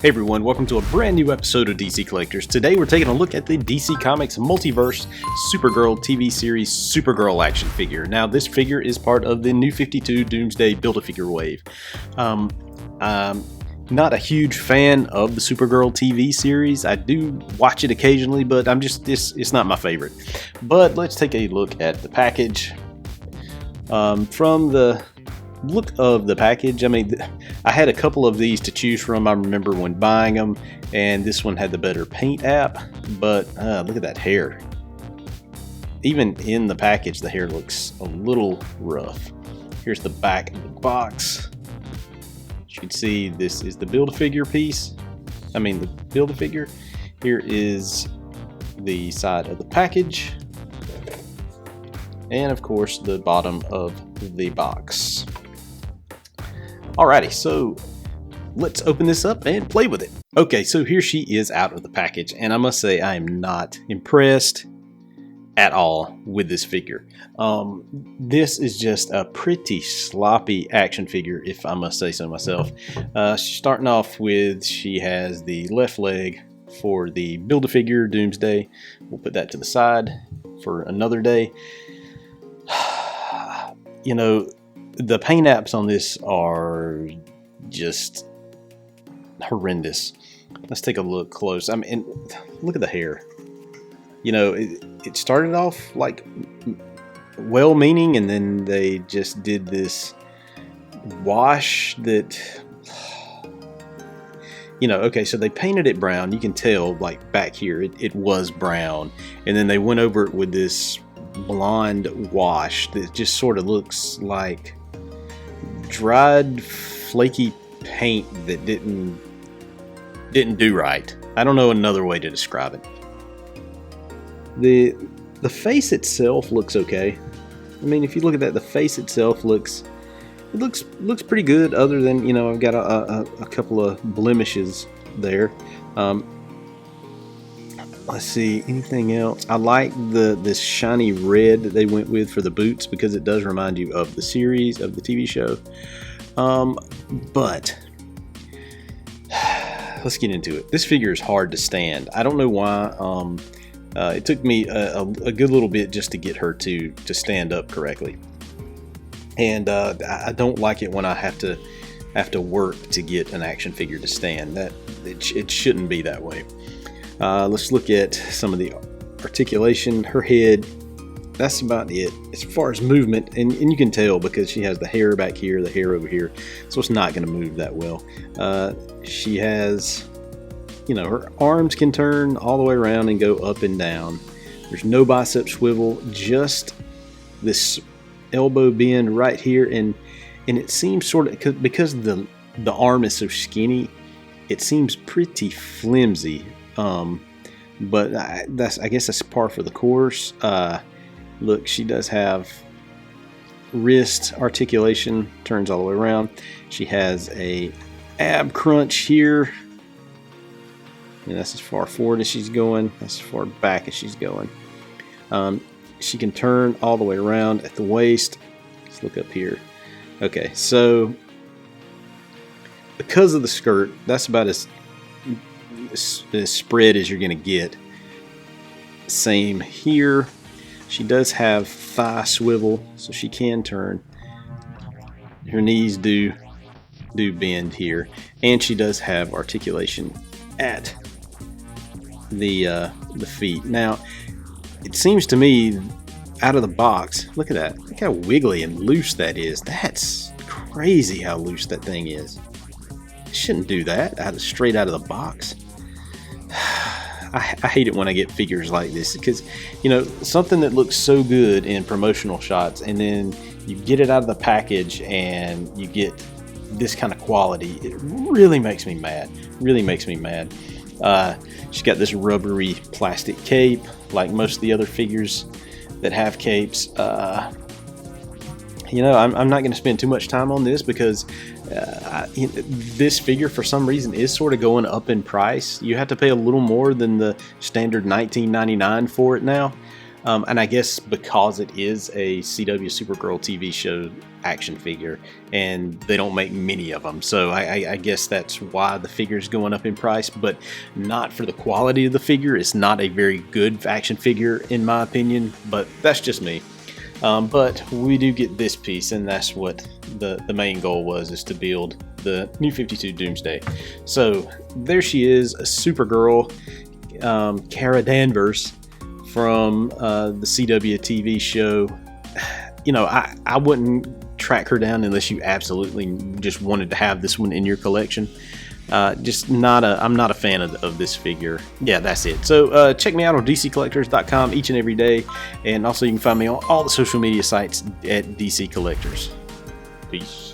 Hey everyone, welcome to a brand new episode of DC Collectors. Today we're taking a look at the DC Comics Multiverse Supergirl TV series Supergirl action figure. Now this figure is part of the New 52 Doomsday Build-A-Figure wave. I'm not a huge fan of the Supergirl TV series. I do watch it occasionally, but it's not my favorite. But let's take a look at the package. From the look of the package, I mean, I had a couple of these to choose from. I remember when buying them, and this one had the better paint app, but look at that hair. Even in the package, the hair looks a little rough. Here's the back of the box. As you can see, this is the Build-A-Figure piece. I mean, the Build-A-Figure. Here is the side of the package. And of course, the bottom of the box. Alrighty, so let's open this up and play with it. Okay, so here she is out of the package, and I must say I am not impressed at all with this figure. This is just a pretty sloppy action figure, if I must say so myself. Starting off with, she has the left leg for the Build-A-Figure Doomsday. We'll put that to the side for another day. You know, the paint apps on this are just horrendous. Let's take a look close. I mean, look at the hair. You know, it started off like well-meaning, and then they just did this wash that, you know, okay, so they painted it brown. You can tell, like, back here, it was brown. And then they went over it with this blonde wash that just sort of looks like dried flaky paint that didn't do right. I don't know another way to describe it. The face itself looks okay. I mean, if you look at that, the face itself looks pretty good, other than, you know, I've got a couple of blemishes there. Let's see, anything else? I like this shiny red that they went with for the boots, because it does remind you of the series, of the TV show. But let's get into it. This figure is hard to stand. I don't know why. It took me a good little bit just to get her to stand up correctly. And I don't like it when I have to work to get an action figure to stand. It shouldn't be that way. Let's look at some of the articulation. Her head, that's about it. As far as movement, and you can tell because she has the hair back here, the hair over here, so it's not going to move that well. She has, you know, her arms can turn all the way around and go up and down. There's no bicep swivel, just this elbow bend right here, and it seems sort of, because the arm is so skinny, it seems pretty flimsy. But I guess that's par for the course. Look, she does have wrist articulation, turns all the way around. She has a ab crunch here, and that's as far forward as she's going, that's as far back as she's going. She can turn all the way around at the waist. Let's look up here. Okay, so because of the skirt, that's about as spread as you're going to get. Same here. She does have thigh swivel, so she can turn. Her knees do bend here, and she does have articulation at the feet. Now, it seems to me, out of the box, look at that. Look how wiggly and loose that is. That's crazy how loose that thing is. It shouldn't do that straight out of the box. I hate it when I get figures like this, because, you know, something that looks so good in promotional shots, and then you get it out of the package and you get this kind of quality. It really makes me mad. Really makes me mad. She's got this rubbery plastic cape, like most of the other figures that have capes. You know, I'm not going to spend too much time on this, because this figure, for some reason, is sort of going up in price. You have to pay a little more than the standard $19.99 for it now. And I guess because it is a CW Supergirl TV show action figure, and they don't make many of them, so I guess that's why the figure is going up in price, but not for the quality of the figure. It's not a very good action figure in my opinion, but that's just me. But we do get this piece, and that's what the main goal was, is to build the New 52 Doomsday. So there she is, a Supergirl, Kara Danvers, from the CW TV show. You know, I wouldn't track her down unless you absolutely just wanted to have this one in your collection. I'm not a fan of this figure. Yeah, that's it. So check me out on DCCollectors.com each and every day, and also you can find me on all the social media sites at DC Collectors. Peace.